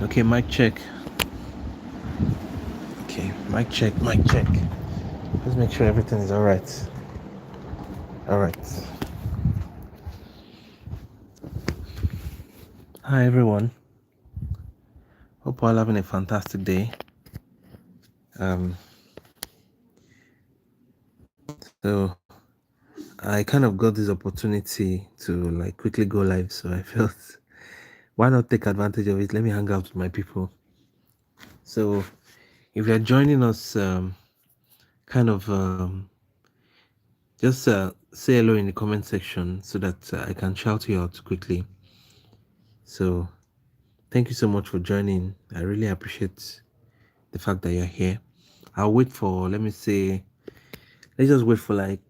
Okay, mic check. Okay, mic check, mic check. Let's make sure everything is all right. All right. Hi, everyone. Hope we're all having a fantastic day. Um, so I kind of got this opportunity to like quickly go live, so I felt why not take advantage of it? Let me hang out with my people. So if you're joining us, kind of just say hello in the comment section so that I can shout you out quickly. So thank you so much for joining. I really appreciate the fact that you're here. I'll wait for, let me say, let's just wait for like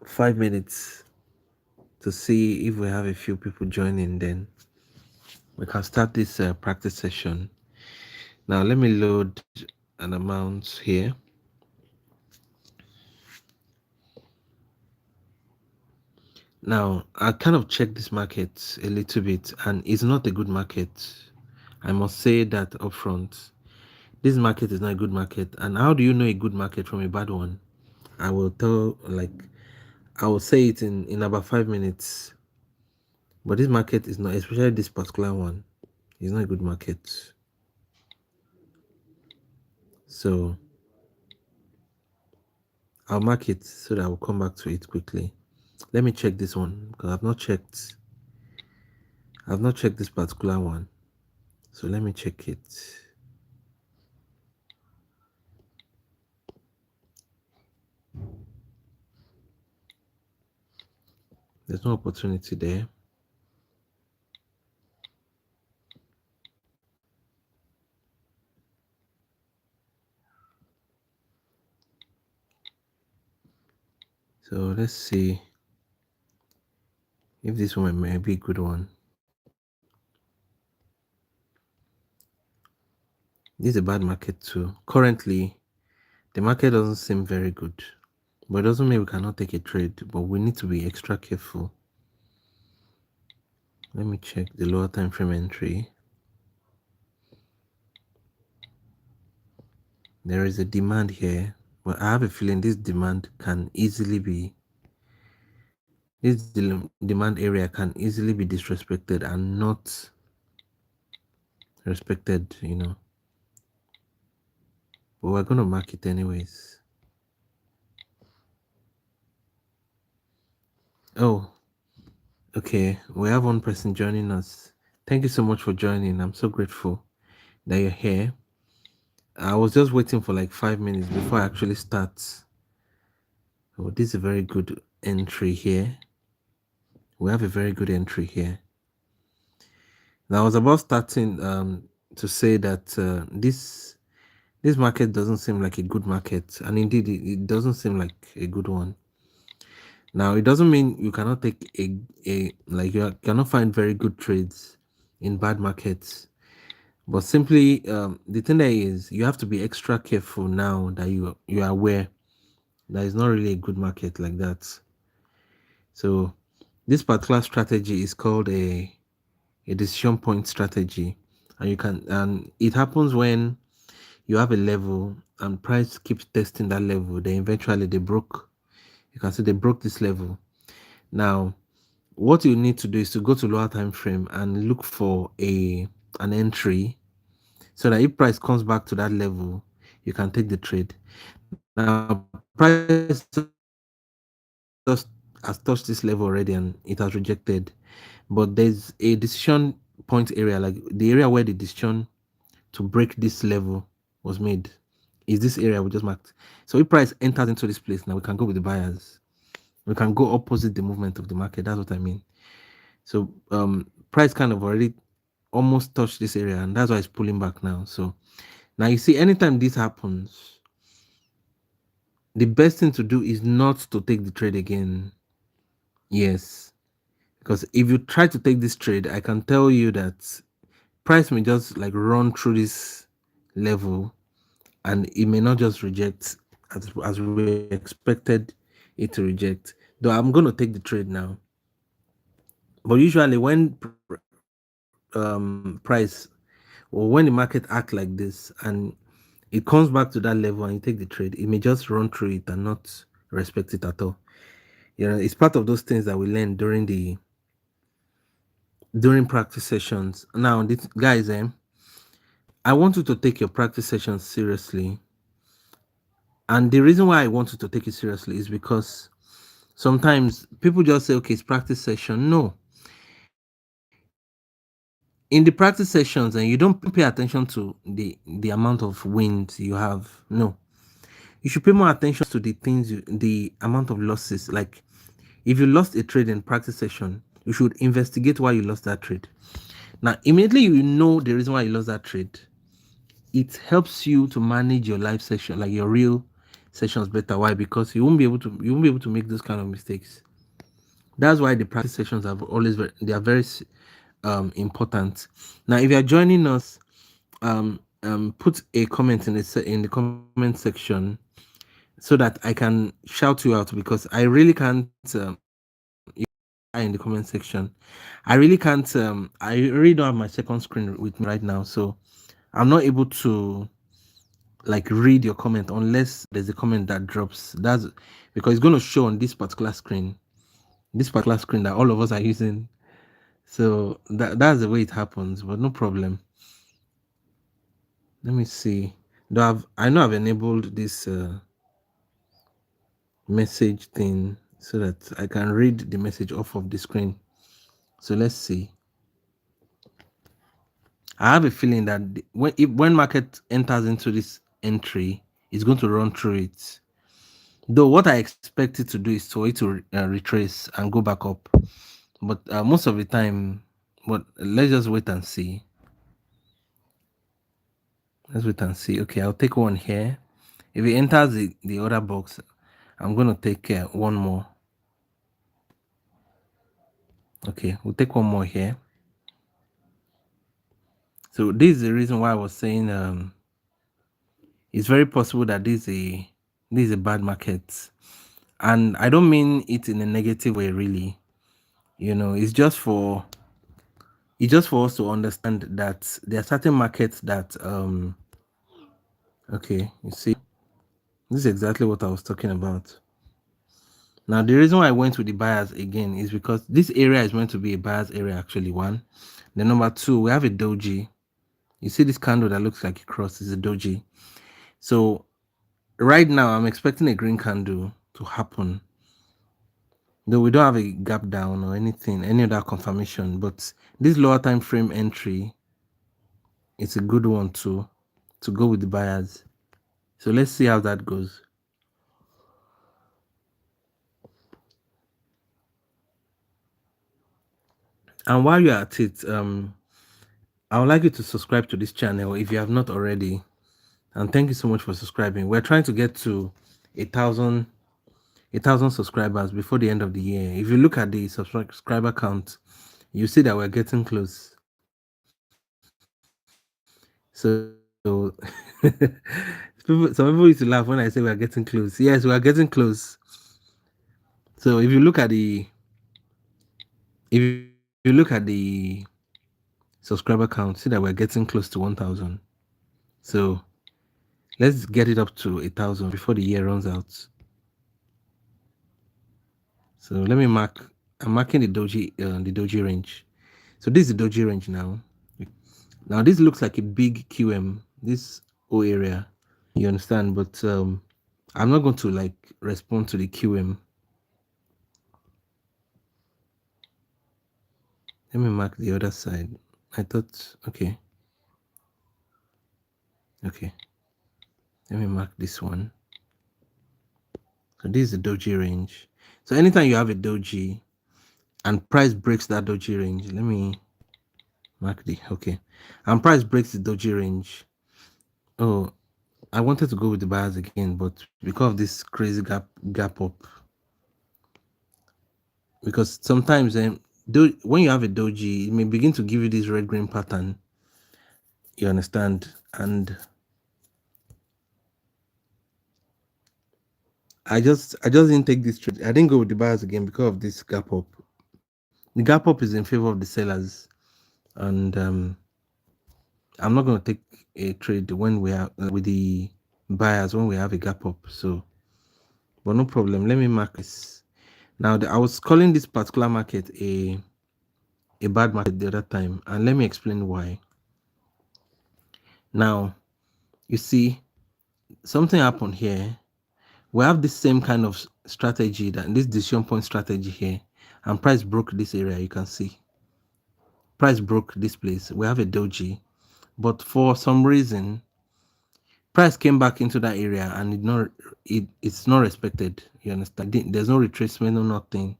5 minutes to see if we have a few people joining. Then we can start this practice session. Now, let me load an amount here. Now, I kind of checked this market a little bit, and it's not a good market. I must say that upfront. This market is not a good market. And how do you know a good market from a bad one? I will tell, like, I will say it in about 5 minutes. But this market is not, especially this particular one, is not a good market. So I'll mark it so that I will come back to it quickly. Let me check this one because I've not checked this particular one. So let me check it. There's no opportunity there. So let's see if this one may be a good one. This is a bad market too. Currently, the market doesn't seem very good. But it doesn't mean we cannot take a trade, but we need to be extra careful. Let me check the lower time frame entry. There is a demand here, but I have a feeling this demand can easily be demand area can easily be disrespected and not respected, but we're going to mark it anyways. Oh, okay, we have one person joining us. Thank you so much for joining. I'm so grateful that you're here. I was just waiting for like 5 minutes before I actually start. Oh, this is a very good entry here. We have a very good entry here. Now I was about starting to say that this market doesn't seem like a good market, and indeed it doesn't seem like a good one. Now it doesn't mean you cannot take a like you cannot find very good trades in bad markets, but simply the thing there is you have to be extra careful now that you are aware that it's not really a good market like that. So this particular strategy is called a decision point strategy, and it happens when you have a level and price keeps testing that level, then eventually they broke. You can see they broke this level. Now what you need to do is to go to lower time frame and look for an entry so that if price comes back to that level you can take the trade. Now price just has touched this level already and it has rejected, but there's a decision point area, like the area where the decision to break this level was made is this area we just marked. So if price enters into this place, now we can go with the buyers. We can go opposite the movement of the market. That's what I mean. So price kind of already almost touched this area, and that's why it's pulling back now. So now you see, anytime this happens, the best thing to do is not to take the trade again. Yes, because if you try to take this trade, I can tell you that price may just like run through this level and it may not just reject as we expected it to reject. Though I'm going to take the trade now. But usually when price, when or when the market act like this and it comes back to that level and you take the trade, it may just run through it and not respect it at all. It's part of those things that we learn during practice sessions. Now, this, guys, I want you to take your practice sessions seriously. And the reason why I want you to take it seriously is because sometimes people just say, okay, it's practice session. No. In the practice sessions, and you don't pay attention to the amount of wins you have. No. You should pay more attention to the amount of losses. Like if you lost a trade in practice session, you should investigate why you lost that trade. Now, immediately you know the reason why you lost that trade, it helps you to manage your live session, like your real sessions better. Why? Because you won't be able to make those kind of mistakes. That's why the practice sessions have always they are very important. Now, if you are joining us, put a comment in the comment section so that I can shout you out, because I really can't. In the comment section, I really can't. I really don't have my second screen with me right now, so I'm not able to like read your comment unless there's a comment that drops. That's because it's going to show on this particular screen that all of us are using. So that's the way it happens, but no problem. Let me see. I know I've enabled this message thing so that I can read the message off of the screen. So let's see. I have a feeling that when market enters into this entry, it's going to run through it. Though what I expect it to do is for it to retrace and go back up, but most of the time, but let's just wait and see. Let's wait and see. Okay, I'll take one here. If it enters the other box, I'm going to take one more. Okay, we'll take one more here. So this is the reason why I was saying it's very possible that this is a bad market. And I don't mean it in a negative way, really. It's just for us to understand that there are certain markets that okay, you see, this is exactly what I was talking about. Now, the reason why I went with the buyers again is because this area is meant to be a buyer's area, actually, one. Then number two, we have a doji. You see this candle that looks like a cross is a doji. So right now, I'm expecting a green candle to happen. Though we don't have a gap down or anything, any other confirmation, but this lower time frame entry, it's a good one to go with the buyers. So let's see how that goes. And while you're at it, I would like you to subscribe to this channel if you have not already. And thank you so much for subscribing. We're trying to get to a thousand subscribers before the end of the year. If you look at the subscriber count, you see that we're getting close. So some people used to laugh when I say we're getting close. Yes, we are getting close. So if you look at the subscriber count, see that we're getting close to 1,000. So let's get it up to 1,000 before the year runs out. So let me mark. I'm marking the doji range. So this is the doji range now. Now this looks like a big QM. This whole area, you understand? But I'm not going to like respond to the QM. Let me mark the other side. I thought, okay. Okay. Let me mark this one. So this is the doji range. So anytime you have a doji and price breaks that doji range, let me mark the okay. And price breaks the doji range. Oh, I wanted to go with the buyers again, but because of this crazy gap up, because sometimes when you have a doji, it may begin to give you this red green pattern. You understand? And I just didn't take this trade. I didn't go with the buyers again because of this gap up. The gap up is in favor of the sellers, and I'm not going to take a trade when we are with the buyers when we have a gap up. So, but no problem. Let me mark this. Now, I was calling this particular market a bad market the other time, and let me explain why. Now, you see, something happened here. We have the same kind of strategy, that this decision point strategy here, and price broke this area. You can see price broke this place. We have a doji, but for some reason price came back into that area and it's not respected. You understand? There's no retracement, no nothing.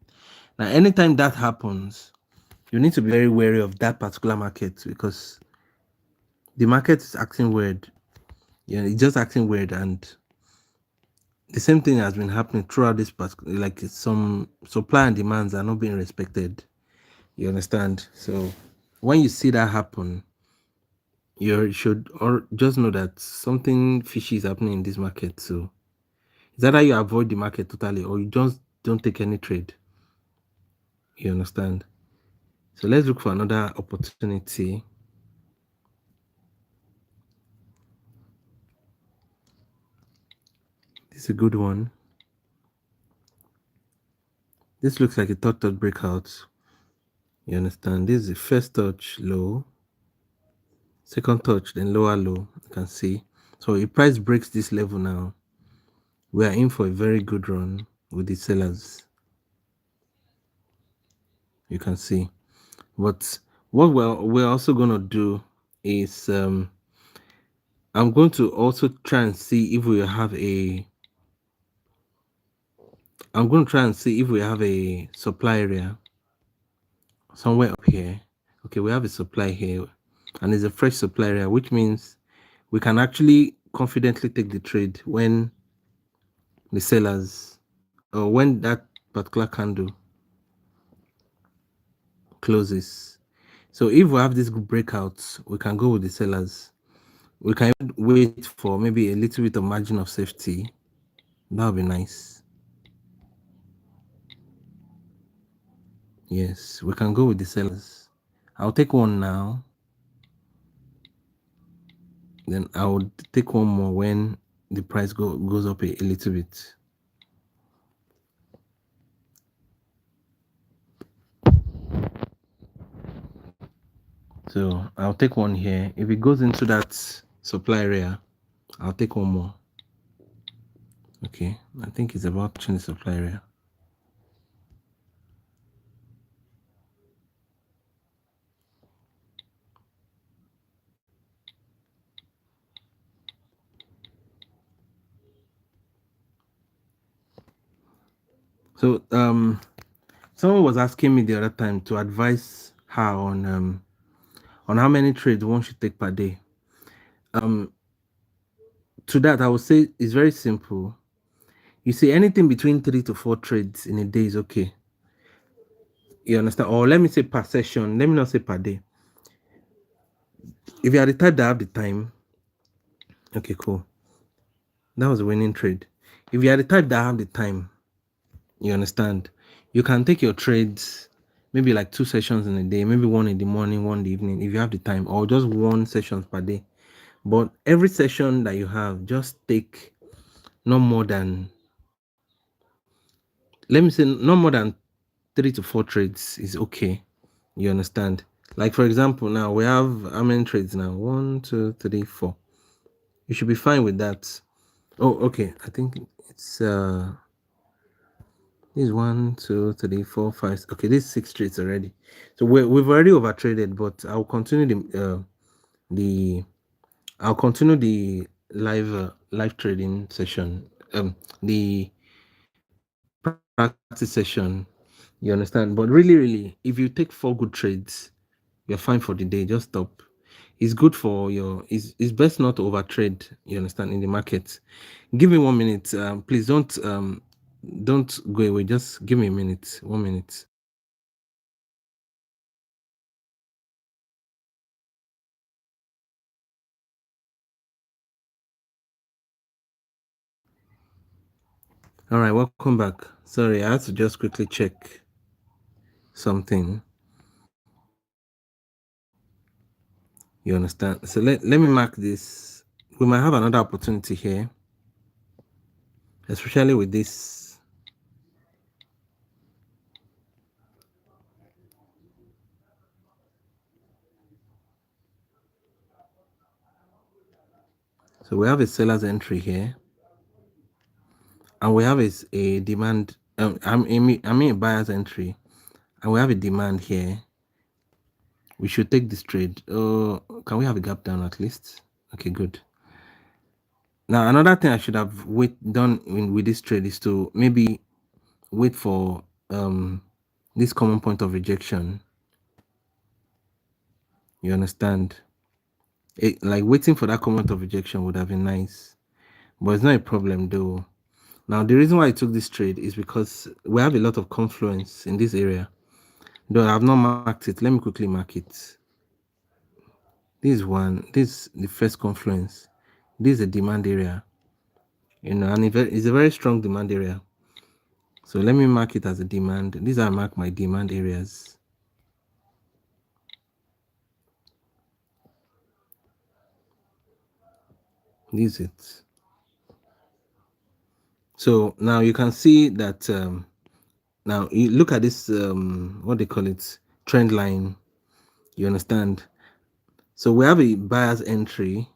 Now anytime that happens, you need to be very wary of that particular market, because the market is acting weird. It's just acting weird, and the same thing has been happening throughout this particular, like some supply and demands are not being respected. You understand? So when you see that happen, you should or just know that something fishy is happening in this market. So it's either you avoid the market totally or you just don't take any trade. You understand? So let's look for another opportunity. This is a good one. This looks like a touch breakout. You understand? This is the first touch low, second touch, then lower low. You can see. So if price breaks this level now, we are in for a very good run with the sellers. You can see. But what we're also gonna do is I'm going to also try and see if we have a I'm going to try and see if we have a supply area somewhere up here. Okay, we have a supply here, and it's a fresh supply area, which means we can actually confidently take the trade when the sellers or when that particular candle closes. So if we have these good breakouts, we can go with the sellers. We can wait for maybe a little bit of margin of safety. That would be nice. Yes, we can go with the sellers. I'll take one now. Then I would take one more when the price goes up a little bit. So I'll take one here. If it goes into that supply area, I'll take one more. Okay, I think it's about touching the supply area. So someone was asking me the other time to advise her on how many trades one should take per day. To that I would say it's very simple. You see, anything between 3 to 4 trades in a day is okay. You understand? Or let me say per session. Let me not say per day. If you are the type that have the time, okay, cool. That was a winning trade. If you are the type that have the time, you understand, you can take your trades maybe like 2 sessions in a day, maybe one in the morning, one in the evening, if you have the time, or just 1 session per day. But every session that you have, just take no more than, let me say, no more than 3 to 4 trades is okay. You understand? Like for example, now we have how many trades now? 1, 2, 3, 4. You should be fine with that. Oh, okay. I think it's this is 1, 2, 3, 4, 5. Okay, this is 6 trades already. So we've already over traded, but I'll continue the I'll continue the live trading session. The practice session. You understand? But really, if you take 4 good trades, you're fine for the day. Just stop. It's good for it's best not to overtrade, you understand, in the market. Give me 1 minute. Please don't go away. Just give me a minute. 1 minute. All right, welcome back. Sorry, I had to just quickly check something. You understand? So let me mark this. We might have another opportunity here, especially with this. So we have a seller's entry here, and we have a demand. I mean a buyer's entry, and we have a demand here. We should take this trade. Can we have a gap down at least? Okay, good. Now another thing I should have done with this trade is to maybe wait for this common point of rejection. You understand? Like waiting for that common point of rejection would have been nice, but it's not a problem though. Now the reason why I took this trade is because we have a lot of confluence in this area. Though I have not marked it, let me quickly mark it. This is the first confluence. This is a demand area, and it's a very strong demand area. So let me mark it as a demand. These are mark my demand areas. This is it. So now you can see that now you look at this what they call it, trend line. You understand? So we have a buyer's entry.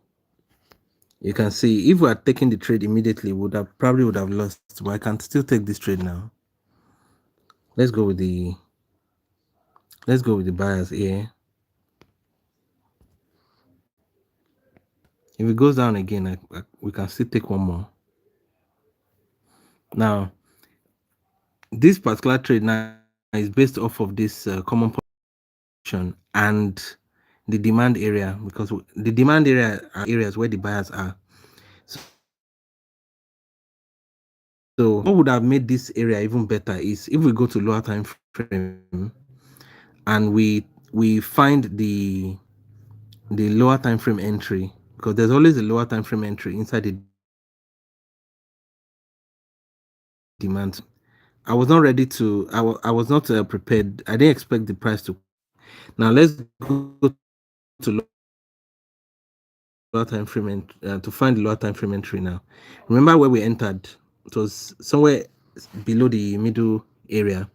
You can see if we are taking the trade immediately, probably would have lost, but I can still take this trade now. Let's go with the buyers here. If it goes down again, we can still take one more. Now, this particular trade now is based off of this common position and the demand area, because the demand area are areas where the buyers are. So what would have made this area even better is if we go to lower time frame and we find the lower time frame entry, because there's always a lower time frame entry inside the demand. I was not ready to. I was not prepared. I didn't expect the price to. Now let's go to lower time frame to find the lower time frame entry. Now, remember where we entered? It was somewhere below the middle area.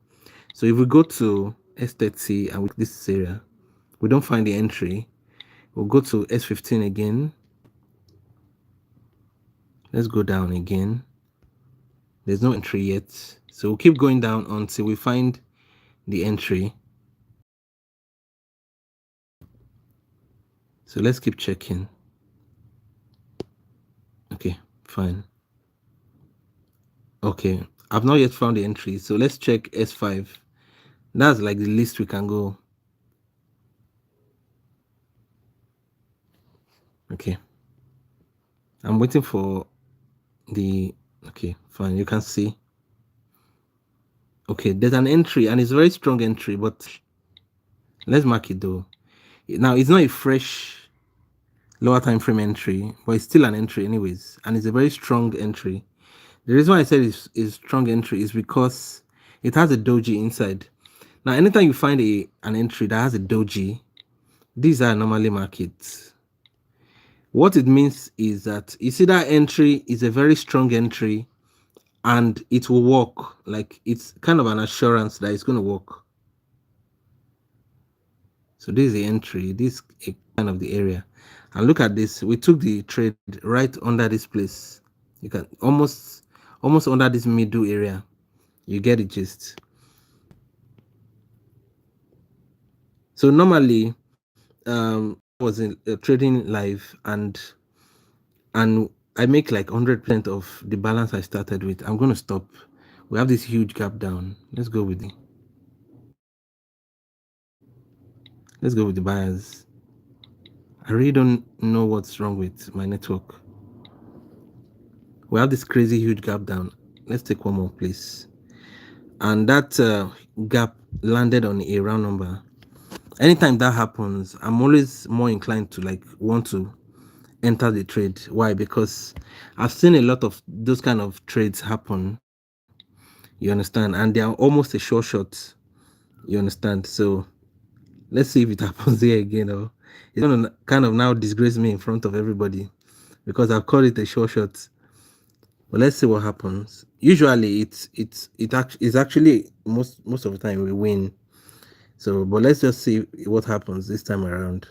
So if we go to S30 and with this area, we don't find the entry. We'll go to S15 again. Let's go down again. There's no entry yet. So we'll keep going down until we find the entry. So let's keep checking. Okay, fine. Okay, I've not yet found the entry. So let's check S5. That's like the least we can go. Okay. I'm waiting for the... Okay, fine. You can see. Okay, there's an entry and it's a very strong entry, but let's mark it though. Now, it's not a fresh lower time frame entry, but it's still an entry anyways, and it's a very strong entry. The reason why I said it's strong entry is because it has a doji inside. Now, anytime you find an entry that has a doji, these are normally markets. What it means is that you see that entry is a very strong entry and it will work. Like it's kind of an assurance that it's going to work. So this is the entry, this is kind of the area. And look at this, we took the trade right under this place. You can almost under this middle area. You get the gist. So normally I was in trading live and I make like 100% of the balance I started with. I'm going to stop. We have this huge gap down. Let's go with the buyers. I really don't know what's wrong with my network. We have this crazy huge gap down. Let's take one more, please. And that gap landed on a round number. Anytime that happens, I'm always more inclined to like want to enter the trade. Why? Because I've seen a lot of those kind of trades happen. You understand? And they are almost a sure shot. You understand? So Let's see if it happens here again, or it's gonna kind of now disgrace me in front of everybody because I've called it a short. But let's see what happens. Usually, it's actually most of the time we win. So, but let's just see what happens this time around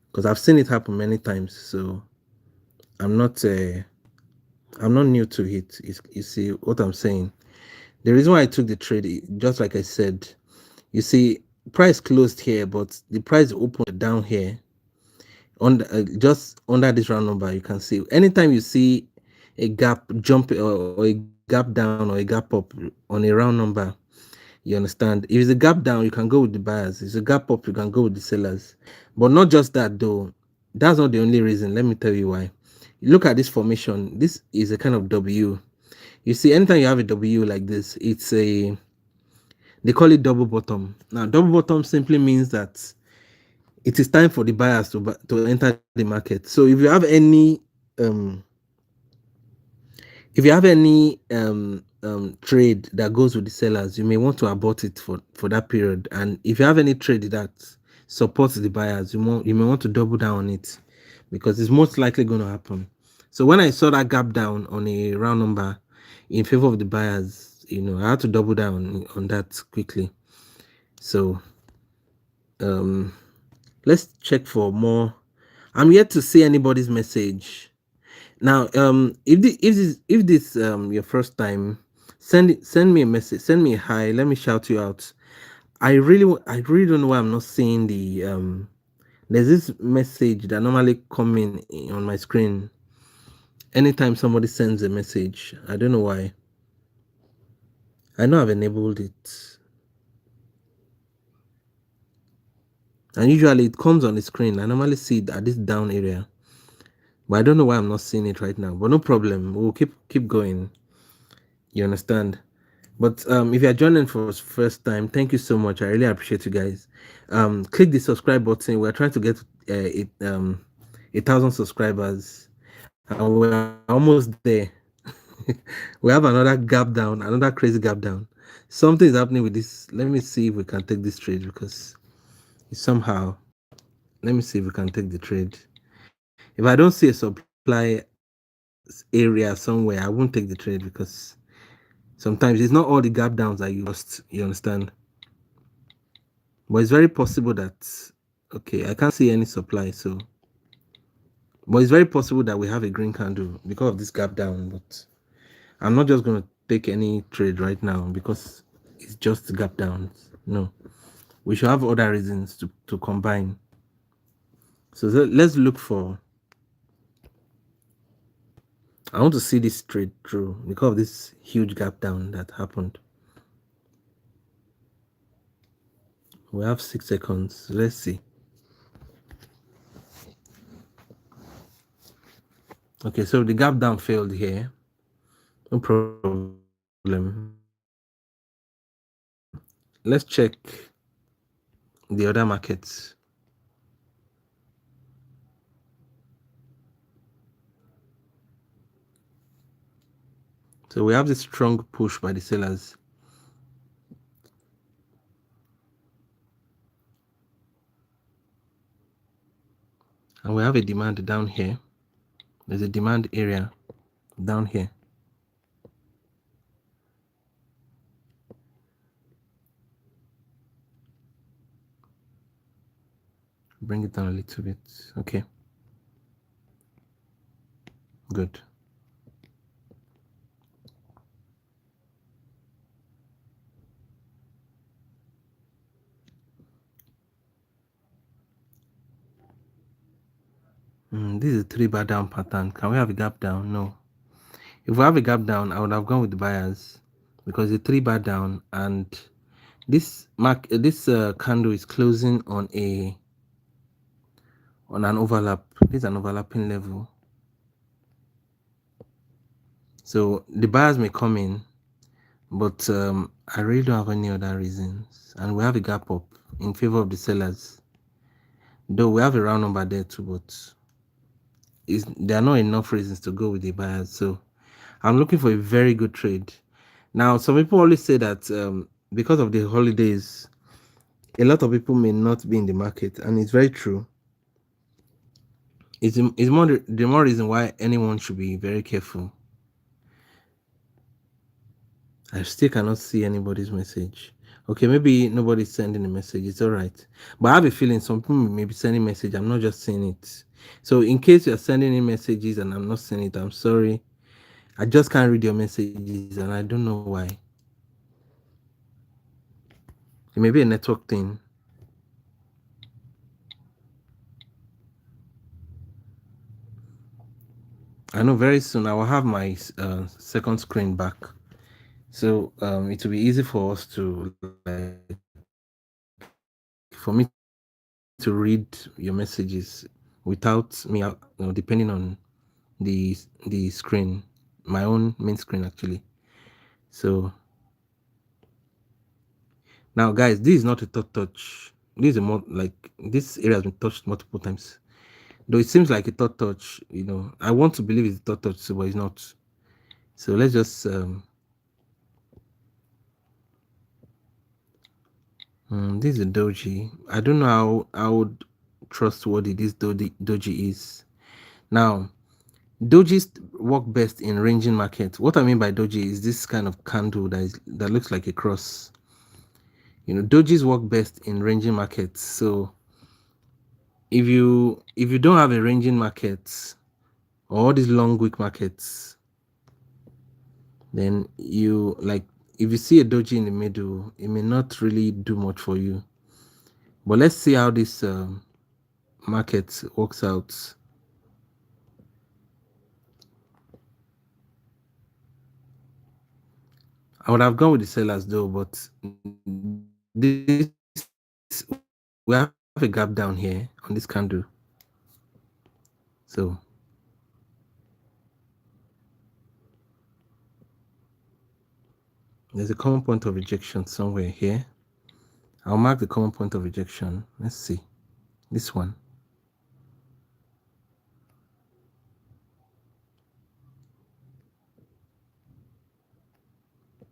because I've seen it happen many times. So I'm not I'm not new to it. You see what I'm saying? The reason why I took the trade, just like I said, you see, price closed here, but the price opened down here on just under this round number. You can see anytime you see a gap jump or a gap down or a gap up on a round number, you understand. If it's a gap down, you can go with the buyers. If it's a gap up, you can go with the sellers. But not just that though. That's not the only reason. Let me tell you why. Look at this formation. This is a kind of W. You see, anytime you have a W like this, it's a, they call it double bottom. Now, double bottom simply means that it is time for the buyers to enter the market. So um if you have any trade that goes with the sellers, you may want to abort it for that period. And if you have any trade that supports the buyers, you may want to double down on it because it's most likely going to happen. So when I saw that gap down on a round number in favor of the buyers, I had to double down on that quickly. So let's check for more. I'm yet to see anybody's message. Now, if this your first time, send me a message, send me a hi, let me shout you out. I really don't know why I'm not seeing the there's this message that normally come in on my screen anytime somebody sends a message. I don't know why. I know I've enabled it. And usually it comes on the screen. I normally see it at this down area. But I don't know why I'm not seeing it right now. But no problem. We'll keep going. You understand? But if you're joining for first time, thank you so much. I really appreciate you guys. Click the subscribe button. We're trying to get 1,000 subscribers, and we're almost there. We have another gap down, another crazy gap down. Something is happening with this. Let me see if we can take this trade because somehow. Let me see if we can take the trade. If I don't see a supply area somewhere, I won't take the trade because sometimes it's not all the gap downs that you lost. You understand? But it's very possible that, okay, I can't see any supply, so, but it's very possible that we have a green candle because of this gap down. But I'm not just going to take any trade right now because it's just gap downs. No, we should have other reasons to combine. So let's look for, I want to see this trade through because of this huge gap down that happened. We have 6 seconds. Let's see. Okay, so the gap down failed here. No problem. Let's check the other markets. So we have this strong push by the sellers. And we have a demand down here. There's a demand area down here. Bring it down a little bit. Okay. Good. This is a 3-bar down pattern. Can we have a gap down? No. If we have a gap down, I would have gone with the buyers because it's a 3-bar down, and this candle is closing on an overlap. This is an overlapping level. So the buyers may come in, but I really don't have any other reasons. And we have a gap up in favor of the sellers. Though we have a round number there too, but there are not enough reasons to go with the buyers. So I'm looking for a very good trade. Now, some people always say that because of the holidays, A lot of people may not be in the market, and it's very true. It's more the more reason why anyone should be very careful. I still cannot see anybody's message. Okay, maybe nobody's sending a message. It's all right. But I have a feeling some people may be sending message. I'm not just seeing it. So in case you're sending in messages and I'm not seeing it, I'm sorry. I just can't read your messages and I don't know why. It may be a network thing. I know very soon I will have my second screen back. So it will be easy for us to like for me to read your messages without me, depending on the screen, my own main screen actually. So now, guys, this is not a thought touch. This is a more like this area has been touched multiple times. Though it seems like a thought touch, I want to believe it's a thought touch, but it's not. So let's just this is a doji. I don't know how trustworthy this doji is. Now, dojis work best in ranging market. What I mean by doji is this kind of candle that looks like a cross. Dojis work best in ranging markets. So if you don't have a ranging market or all these long week markets, then you like if you see a doji in the middle, it may not really do much for you. But let's see how this market works out. I would have gone with the sellers though, but this we have a gap down here on this candle. So there's a common point of rejection somewhere here. I'll mark the common point of rejection. Let's see. This one.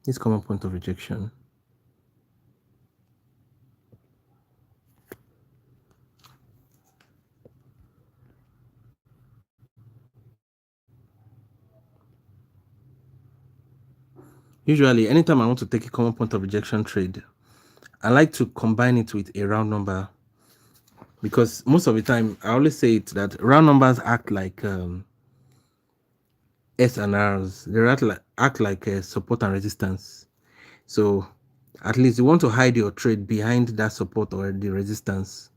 This common point of rejection. Usually, anytime I want to take a common point of rejection trade, I like to combine it with a round number because most of the time I always say it that round numbers act like S and R's. They act like support and resistance. So at least you want to hide your trade behind that support or the resistance.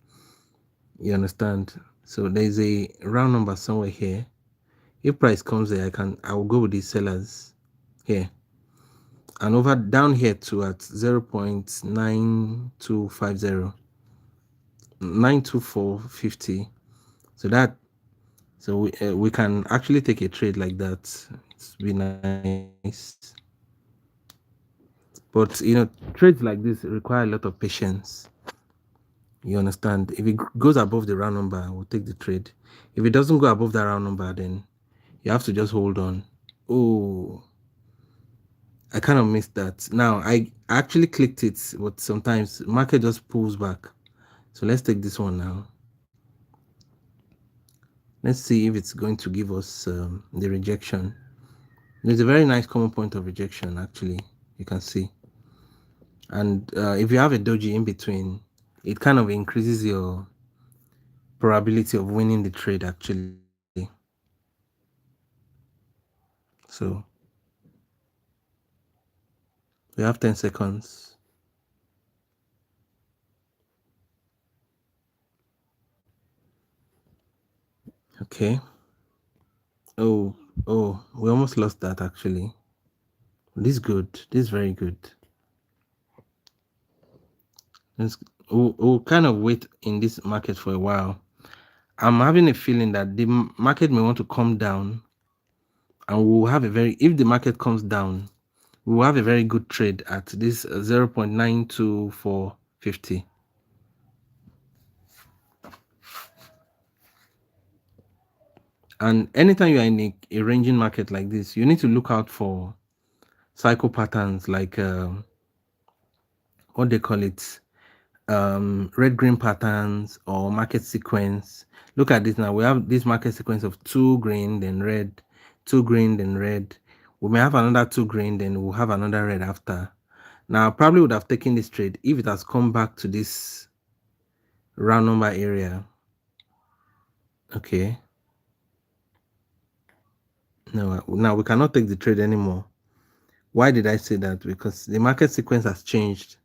You understand? So there's a round number somewhere here. If price comes there, I will go with the sellers here. And over down here to at 0.9250, 92450. So we can actually take a trade like that. It's be nice. But trades like this require a lot of patience. You understand? If it goes above the round number, we'll take the trade. If it doesn't go above that round number, then you have to just hold on. Oh, I kind of missed that. Now I actually clicked it, but sometimes market just pulls back. So let's take this one now. Let's see if it's going to give us the rejection. There's a very nice common point of rejection, actually. You can see. And if you have a doji in between, it kind of increases your probability of winning the trade, actually. So we have 10 seconds. Okay. Oh, we almost lost that, actually. This is good. This is very good. We'll kind of wait in this market for a while. I'm having a feeling that the market may want to come down, and we'll have if the market comes down, we'll have a very good trade at this 0.92450. And anytime you're in a ranging market like this, you need to look out for cycle patterns like what they call it, red green patterns or market sequence. Look at this now. We have this market sequence of two green, then red, two green, then red. We may have another two green, then we'll have another red after. Now, I probably would have taken this trade if it has come back to this round number area. Okay. No, now we cannot take the trade anymore. Why did I say that? Because the market sequence has changed.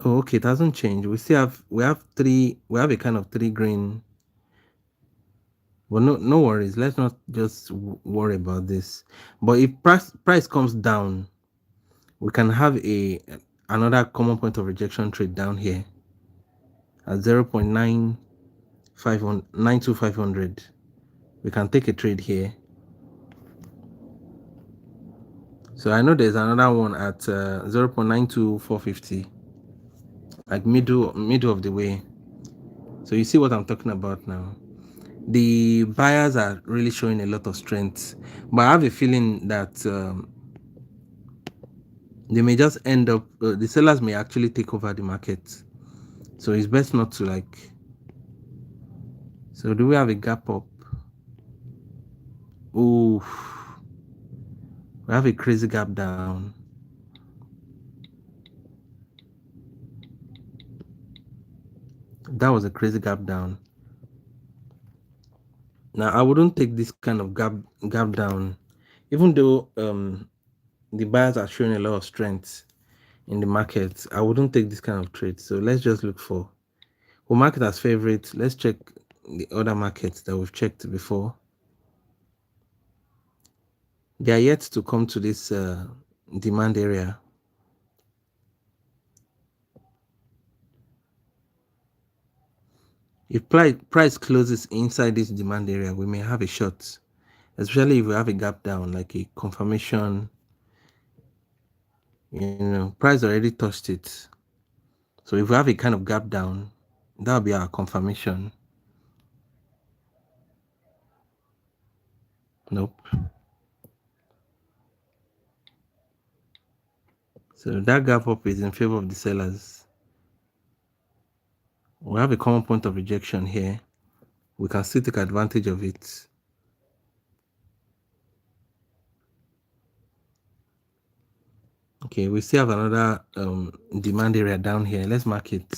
Oh, okay, it hasn't changed. We have a kind of three green. Well, no worries. Let's not just worry about this. But if price comes down, we can have another common point of rejection trade down here at 0.92500. We can take a trade here. So I know there's another one at 0.92450, like middle of the way. So you see what I'm talking about now. The buyers are really showing a lot of strength, but I have a feeling that they may just end up, the sellers may actually take over the market. So it's best not to like. So do we have a gap up? Oh, we have a crazy gap down. That was a crazy gap down. Now I wouldn't take this kind of gap down, even though the buyers are showing a lot of strength in the market. I wouldn't take this kind of trade. So let's just look for. We'll mark it as favorite. Let's check the other markets that we've checked before. They are yet to come to this demand area. If price closes inside this demand area, we may have a short, especially if we have a gap down, like a confirmation. Price already touched it. So if we have a kind of gap down, that'll be our confirmation. Nope. So that gap up is in favor of the sellers. We have a common point of rejection here. We can still take advantage of it. Okay, we still have another demand area down here. Let's mark it.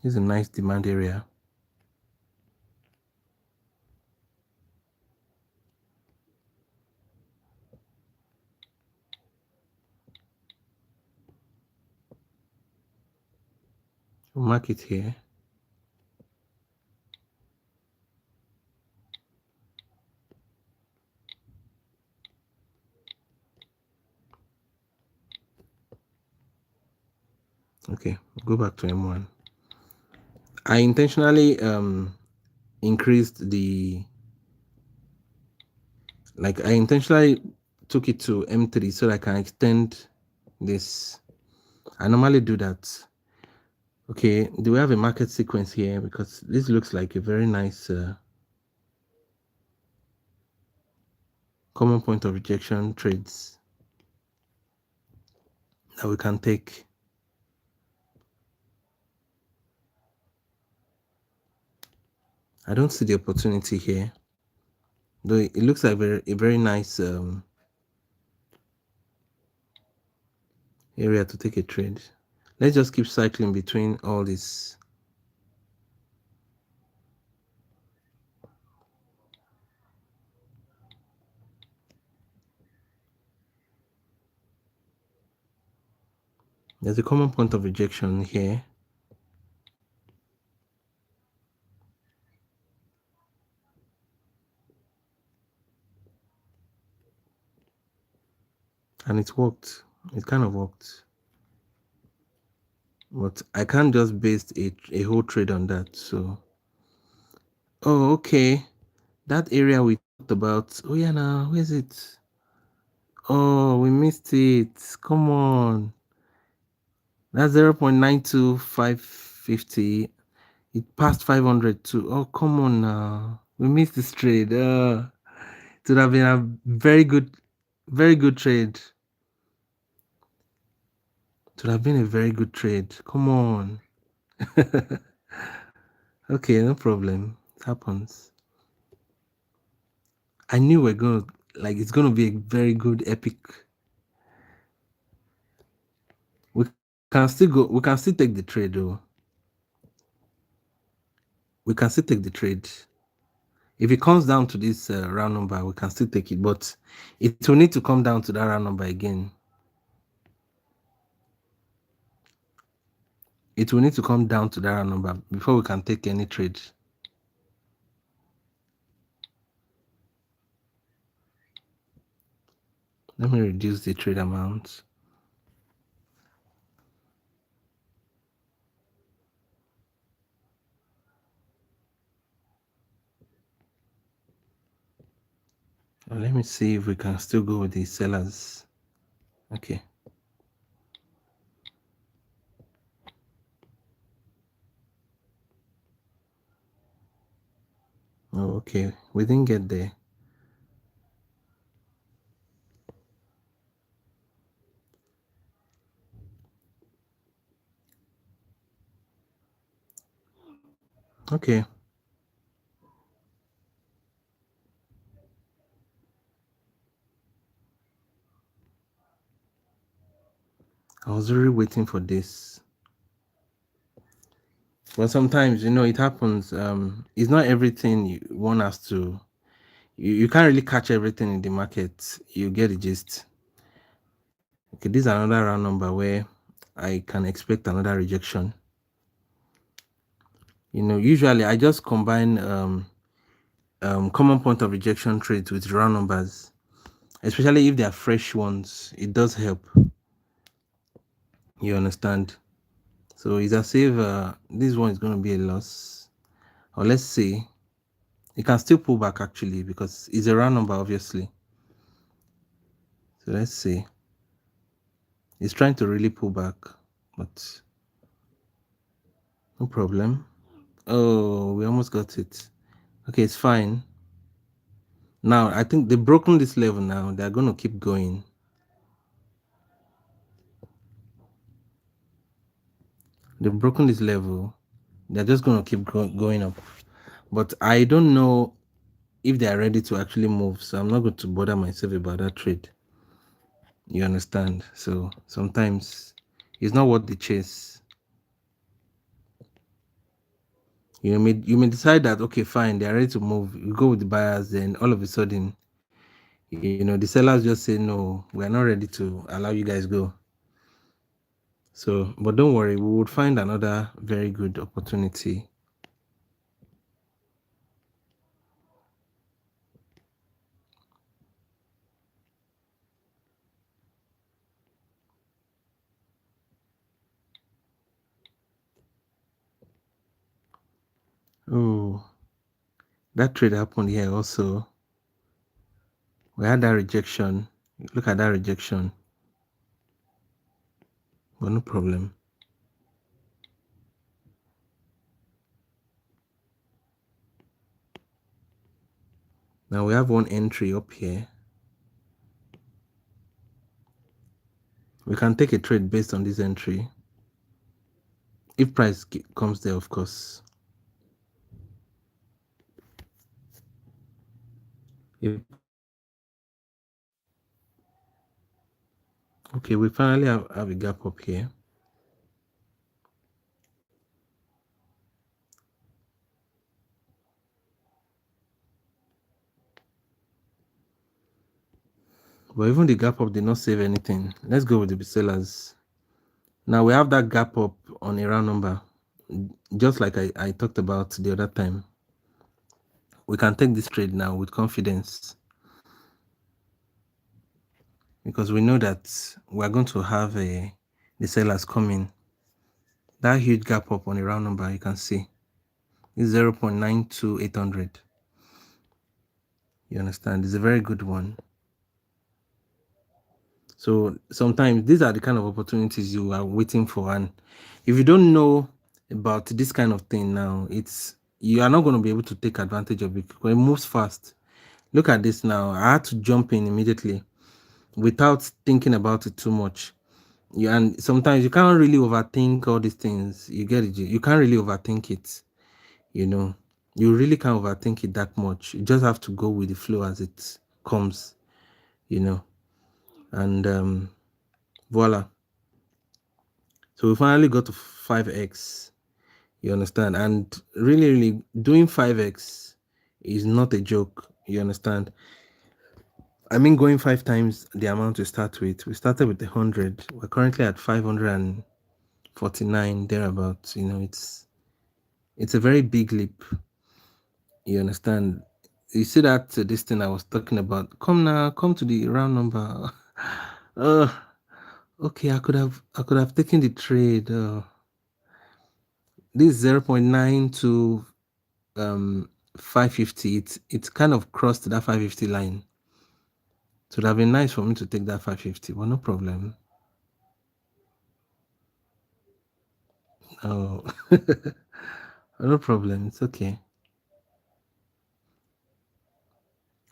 This is a nice demand area. We'll mark it here. Okay, go back to M1. I intentionally increased I intentionally took it to M3 so that I can extend this. I normally do that. Okay, do we have a market sequence here? Because this looks like a very nice common point of rejection trades that we can take. I don't see the opportunity here, though it looks like a very nice area to take a trade. Let's just keep cycling between all this. There's a common point of rejection here. And it worked. It kind of worked. But I can't just base a whole trade on that. So, oh, okay. That area we talked about. Oh, yeah, now, where's it? Oh, we missed it. Come on. That's 0.92550. It passed 500 too. Oh, come on now. We missed this trade. It would have been a very good Very good trade. It would have been a very good trade. Come on. Okay, no problem. It happens. I knew we're gonna like it's gonna be a very good epic. We can still go. We can still take the trade though. We can still take the trade. If it comes down to this round number, we can still take it, but it will need to come down to that round number again. It will need to come down to that round number before we can take any trade. Let me reduce the trade amount. Let me see if we can still go with the sellers. Okay. Oh, okay. We didn't get there. Okay. I was really waiting for this. But sometimes, it happens. It's not everything one has to. You can't really catch everything in the market. You get the gist. Okay, this is another round number where I can expect another rejection. Usually I just combine common point of rejection trades with round numbers, especially if they are fresh ones. It does help. You understand? So it's as if this one is going to be a loss, or let's say it can still pull back actually because it's a round number, obviously. So let's see. It's trying to really pull back, but no problem. Oh, we almost got it. Okay, it's fine. Now I think they've broken this level. Now they're going to keep going. They've broken this level. They're just going to keep going up. But I don't know if they are ready to actually move. So I'm not going to bother myself about that trade. You understand? So sometimes it's not worth the chase. You may decide that, okay, fine, they're ready to move. You go with the buyers, then all of a sudden, the sellers just say, no, we're not ready to allow you guys go. So, but don't worry, we would find another very good opportunity. Oh, that trade happened here also. We had that rejection. Look at that rejection. But no problem. Now we have one entry up here. We can take a trade based on this entry. If price comes there, of course. Okay, we finally have a gap up here. But even the gap up did not save anything. Let's go with the sellers. Now we have that gap up on a round number, just like I talked about the other time. We can take this trade now with confidence because we know that we're going to have the sellers coming. That huge gap up on a round number, you can see, is 0.92800. You understand? It's a very good one. So sometimes these are the kind of opportunities you are waiting for, and if you don't know about this kind of thing now, you are not going to be able to take advantage of it because it moves fast. Look at this now. I had to jump in immediately. without thinking about it too much. And sometimes you can't really overthink all these things. You get it? You can't really overthink it. You know, you really can't overthink it that much. You just have to go with the flow as it comes. You know, and voila. So we finally got to 5x. You understand? And really, really doing 5x is not a joke. You understand? I mean, going 5 times the amount we start with. We started with 100. We're currently at 549 thereabouts. You know, it's a very big leap. You understand? You see that this thing I was talking about. Come now, come to the round number. uh okay, I could have taken the trade. This 0.9 to 550. It's kind of crossed that 550 line. So it would have been nice for me to take that 550, but no problem. Oh, no problem. It's okay.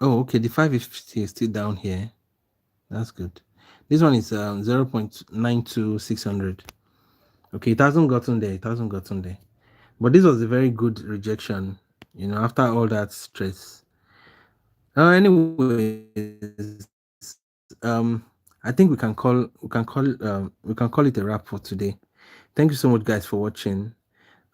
Oh, okay. The 550 is still down here. That's good. This one is 0.92600. Okay, it hasn't gotten there. It hasn't gotten there. But this was a very good rejection, after all that stress. Anyways, I think we can call it a wrap for today. Thank you so much, guys, for watching.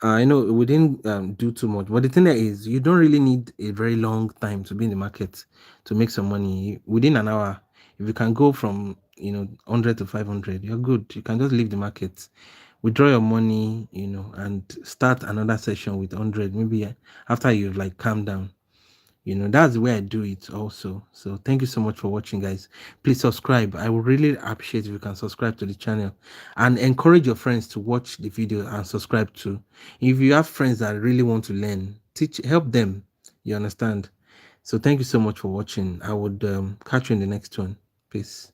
I know we didn't do too much, but the thing there is you don't really need a very long time to be in the market to make some money. Within an hour, if you can go from 100 to 500, you're good. You can just leave the market, withdraw your money, and start another session with 100. Maybe after you've like calmed down. That's the way I do it also. So thank you so much for watching, guys. Please subscribe. I would really appreciate if you can subscribe to the channel and encourage your friends to watch the video and subscribe too. If you have friends that really want to learn, help them. You understand? So thank you so much for watching. I would catch you in the next one. Peace.